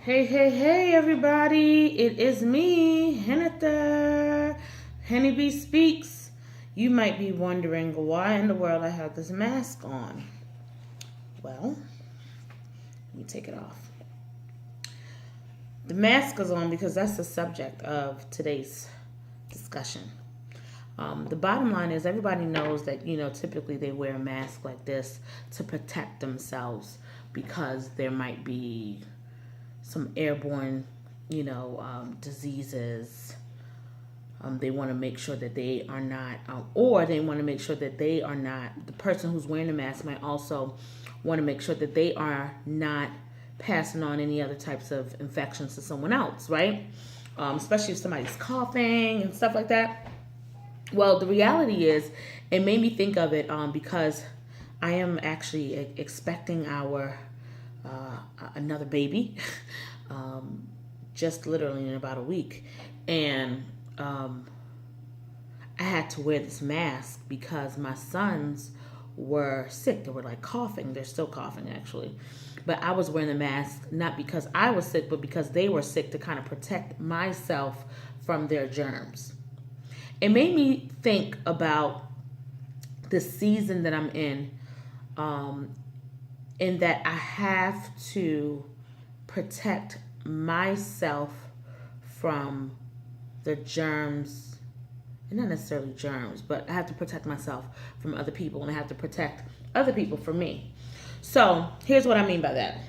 Hey, hey, hey, everybody. It is me, Henita. Henny B Speaks. You might be wondering why in the world I have this mask on. Well, let me take it off. The mask is on because that's the subject of today's discussion. The bottom line is everybody knows that, typically they wear a mask like this to protect themselves because there might be some airborne, diseases. They want to make sure that they are not, or they want to make sure that they are not, the person who's wearing the mask might also want to make sure that they are not passing on any other types of infections to someone else, right? Especially if somebody's coughing and stuff like that. Well, the reality is, it made me think of it because I am actually expecting our another baby, just literally in about a week, and I had to wear this mask because my sons were sick. They were like coughing. They're still coughing actually. But I was wearing the mask not because I was sick, but because they were sick to kind of protect myself from their germs. It made me think about the season that I'm in that I have to protect myself from the germs, and not necessarily germs, but I have to protect myself from other people, and I have to protect other people from me. So here's what I mean by that.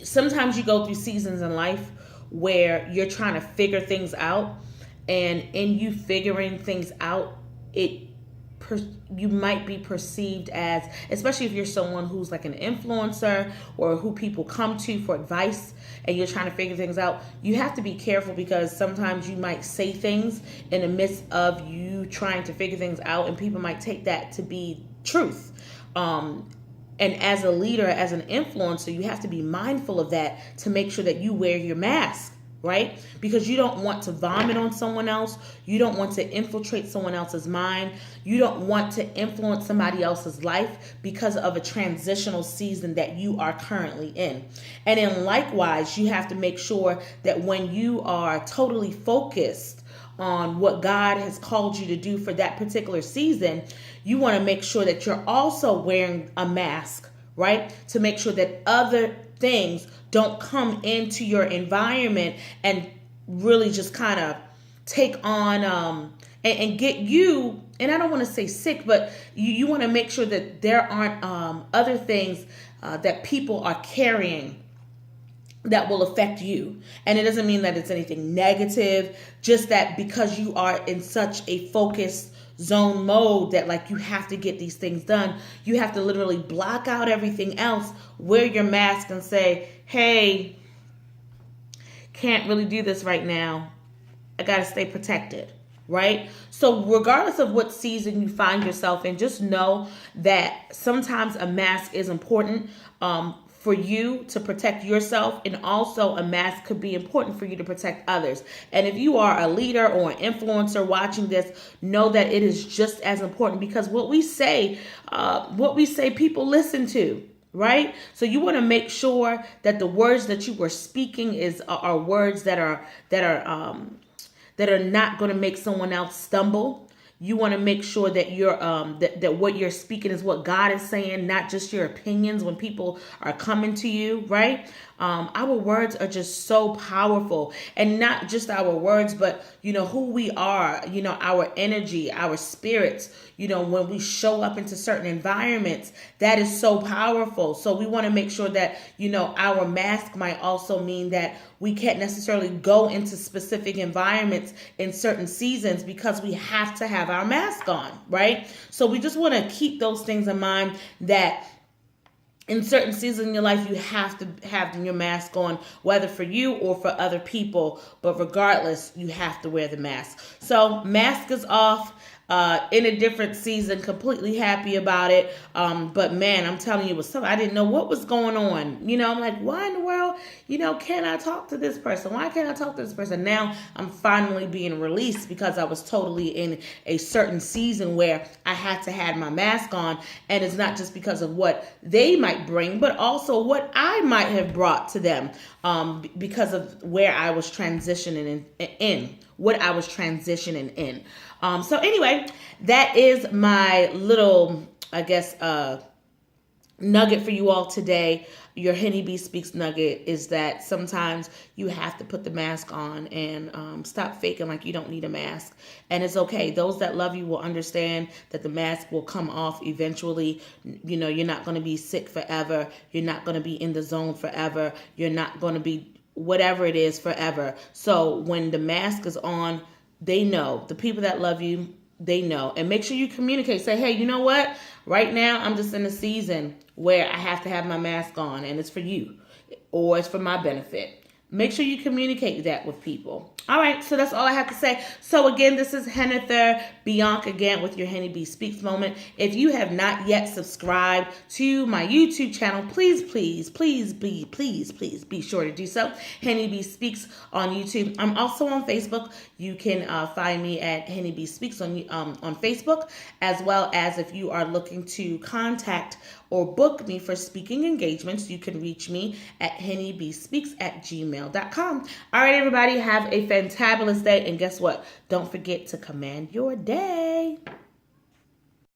Sometimes you go through seasons in life where you're trying to figure things out, and in you figuring things out, it you might be perceived as, especially if you're someone who's like an influencer or who people come to for advice and you're trying to figure things out, you have to be careful because sometimes you might say things in the midst of you trying to figure things out and people might take that to be truth. And as a leader, as an influencer, you have to be mindful of that to make sure that you wear your mask, right? Because you don't want to vomit on someone else. You don't want to infiltrate someone else's mind. You don't want to influence somebody else's life because of a transitional season that you are currently in. And then likewise, you have to make sure that when you are totally focused on what God has called you to do for that particular season, you want to make sure that you're also wearing a mask, right? To make sure that other things don't come into your environment and really just kind of take on and get you, and I don't want to say sick, but you want to make sure that there aren't other things that people are carrying that will affect you. And it doesn't mean that it's anything negative, just that because you are in such a focused zone mode that like you have to get these things done, you have to literally block out everything else, wear your mask and say, hey, can't really do this right now. I got to stay protected, right? So regardless of what season you find yourself in, just know that sometimes a mask is important for you to protect yourself, and also a mask could be important for you to protect others. And if you are a leader or an influencer watching this, know that it is just as important because what we say people listen to. Right? So you want to make sure that the words that you were speaking are words that are not going to make someone else stumble. You want to make sure that you're that what you're speaking is what God is saying, not just your opinions when people are coming to you, right? Our words are just so powerful, and not just our words, but who we are, our energy, our spirits, when we show up into certain environments, that is so powerful. So we want to make sure that, our mask might also mean that we can't necessarily go into specific environments in certain seasons because we have to have our mask on, right? So we just want to keep those things in mind, that in certain seasons in your life, you have to have your mask on, whether for you or for other people. But regardless, you have to wear the mask. So mask is off. in a different season, completely happy about it. But man, I'm telling you, it was something I didn't know what was going on. I'm like, why in the world, can I talk to this person? Why can't I talk to this person? Now I'm finally being released because I was totally in a certain season where I had to have my mask on. And it's not just because of what they might bring, but also what I might have brought to them, because of where I was transitioning in what I was transitioning in. So anyway, that is my little, I guess, nugget for you all today. Your Henny B Speaks nugget is that sometimes you have to put the mask on and stop faking like you don't need a mask. And it's okay. Those that love you will understand that the mask will come off eventually. You're not going to be sick forever. You're not going to be in the zone forever. You're not going to be whatever it is forever. So when the mask is on, they know. The people that love you, they know. And make sure you communicate. Say, hey, you know what? Right now, I'm just in a season where I have to have my mask on, and it's for you, or it's for my benefit. Make sure you communicate that with people. All right, so that's all I have to say. So again, this is Hennifer Bianca again with your Henny B Speaks moment. If you have not yet subscribed to my YouTube channel, please be sure to do so. Henny B Speaks on YouTube. I'm also on Facebook. You can find me at Henny B Speaks on Facebook, as well as if you are looking to contact or book me for speaking engagements, you can reach me at hennybspeaks@gmail.com. All right, everybody, have a fantabulous day. And guess what? Don't forget to command your day.